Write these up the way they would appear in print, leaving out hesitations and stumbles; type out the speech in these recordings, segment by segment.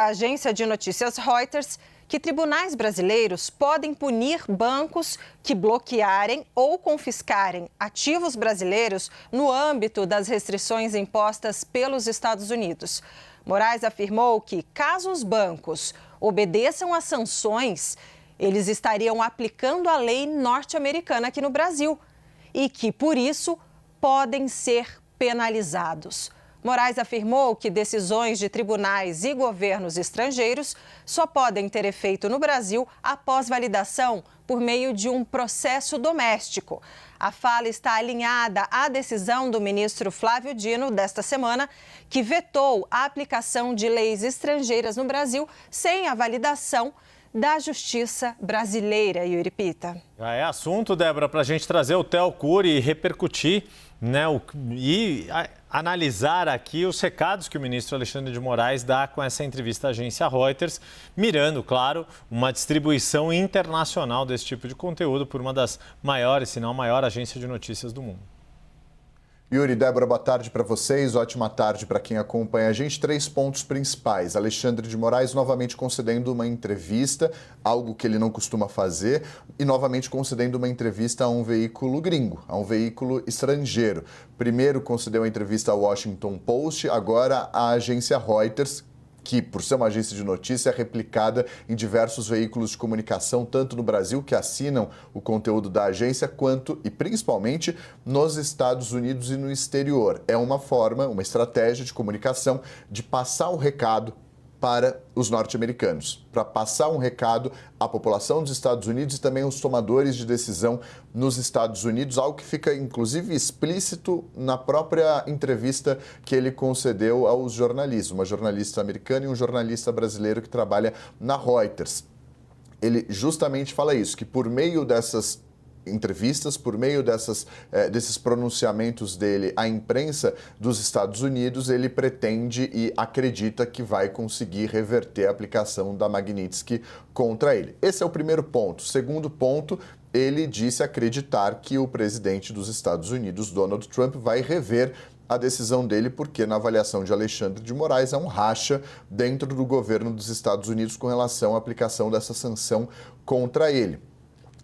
A agência de notícias Reuters que tribunais brasileiros podem punir bancos que bloquearem ou confiscarem ativos brasileiros no âmbito das restrições impostas pelos Estados Unidos. Moraes afirmou que, caso os bancos obedeçam às sanções, eles estariam aplicando a lei norte-americana aqui no Brasil e que, por isso, podem ser penalizados. Moraes afirmou que decisões de tribunais e governos estrangeiros só podem ter efeito no Brasil após validação por meio de um processo doméstico. A fala está alinhada à decisão do ministro Flávio Dino desta semana, que vetou a aplicação de leis estrangeiras no Brasil sem a validação da justiça brasileira, Yuri Pita. Já é assunto, Débora, para a gente trazer o Theo Cury e repercutir, analisar aqui os recados que o ministro Alexandre de Moraes dá com essa entrevista à agência Reuters, mirando, claro, uma distribuição internacional desse tipo de conteúdo por uma das maiores, se não a maior agência de notícias do mundo. Yuri, Débora, boa tarde para vocês, ótima tarde para quem acompanha a gente. 3 pontos principais. Alexandre de Moraes novamente concedendo uma entrevista, algo que ele não costuma fazer, e novamente concedendo uma entrevista a um veículo gringo, a um veículo estrangeiro. Primeiro concedeu a entrevista ao Washington Post, agora à agência Reuters, que, por ser uma agência de notícia, é replicada em diversos veículos de comunicação, tanto no Brasil, que assinam o conteúdo da agência, quanto e principalmente nos Estados Unidos e no exterior. É uma forma, uma estratégia de comunicação de passar o recado para os norte-americanos, para passar um recado à população dos Estados Unidos e também aos tomadores de decisão nos Estados Unidos, algo que fica inclusive explícito na própria entrevista que ele concedeu aos jornalistas, uma jornalista americana e um jornalista brasileiro que trabalha na Reuters. Ele justamente fala isso, que por meio dessas entrevistas, por meio desses pronunciamentos dele à imprensa dos Estados Unidos, ele pretende e acredita que vai conseguir reverter a aplicação da Magnitsky contra ele. Esse é o primeiro ponto. Segundo ponto, ele disse acreditar que o presidente dos Estados Unidos, Donald Trump, vai rever a decisão dele, porque na avaliação de Alexandre de Moraes há um racha dentro do governo dos Estados Unidos com relação à aplicação dessa sanção contra ele.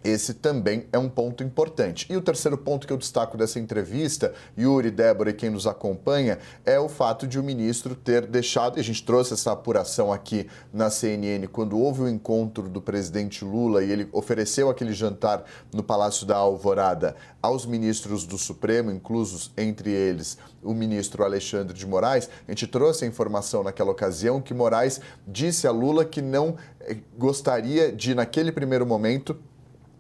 Esse também é um ponto importante. E o terceiro ponto que eu destaco dessa entrevista, Yuri, Débora e quem nos acompanha, é o fato de o ministro ter deixado, e a gente trouxe essa apuração aqui na CNN, quando houve o encontro do presidente Lula e ele ofereceu aquele jantar no Palácio da Alvorada aos ministros do Supremo, inclusos entre eles o ministro Alexandre de Moraes. A gente trouxe a informação naquela ocasião que Moraes disse a Lula que não gostaria de, naquele primeiro momento,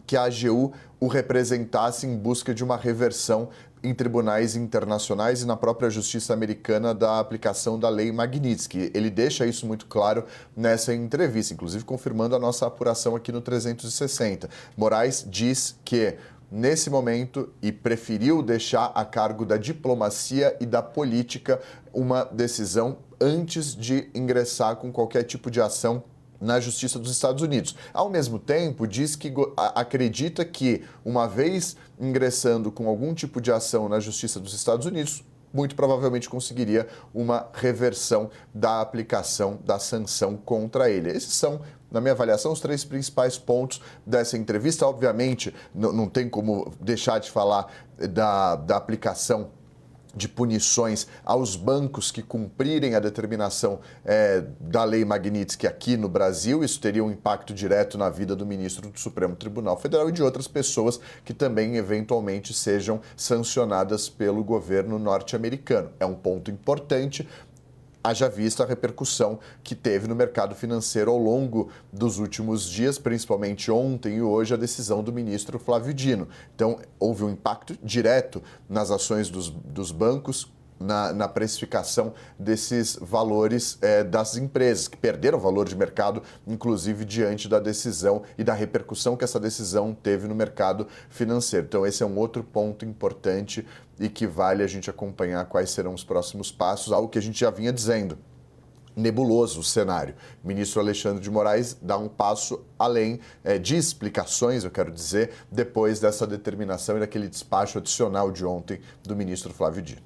que a AGU o representasse em busca de uma reversão em tribunais internacionais e na própria justiça americana da aplicação da lei Magnitsky. Ele deixa isso muito claro nessa entrevista, inclusive confirmando a nossa apuração aqui no 360. Moraes diz que, nesse momento, e preferiu deixar a cargo da diplomacia e da política uma decisão antes de ingressar com qualquer tipo de ação na Justiça dos Estados Unidos. Ao mesmo tempo, diz que acredita que, uma vez ingressando com algum tipo de ação na Justiça dos Estados Unidos, muito provavelmente conseguiria uma reversão da aplicação da sanção contra ele. Esses são, na minha avaliação, os 3 principais pontos dessa entrevista. Obviamente, não tem como deixar de falar da aplicação de punições aos bancos que cumprirem a determinação da lei Magnitsky aqui no Brasil. Isso teria um impacto direto na vida do ministro do Supremo Tribunal Federal e de outras pessoas que também, eventualmente, sejam sancionadas pelo governo norte-americano. É um ponto importante, haja vista a repercussão que teve no mercado financeiro ao longo dos últimos dias, principalmente ontem e hoje, a decisão do ministro Flávio Dino. Então, houve um impacto direto nas ações dos bancos, na precificação desses valores das empresas, que perderam valor de mercado, inclusive diante da decisão e da repercussão que essa decisão teve no mercado financeiro. Então, esse é um outro ponto importante e que vale a gente acompanhar quais serão os próximos passos, algo que a gente já vinha dizendo. Nebuloso o cenário. O ministro Alexandre de Moraes dá um passo além de explicações, eu quero dizer, depois dessa determinação e daquele despacho adicional de ontem do ministro Flávio Dino.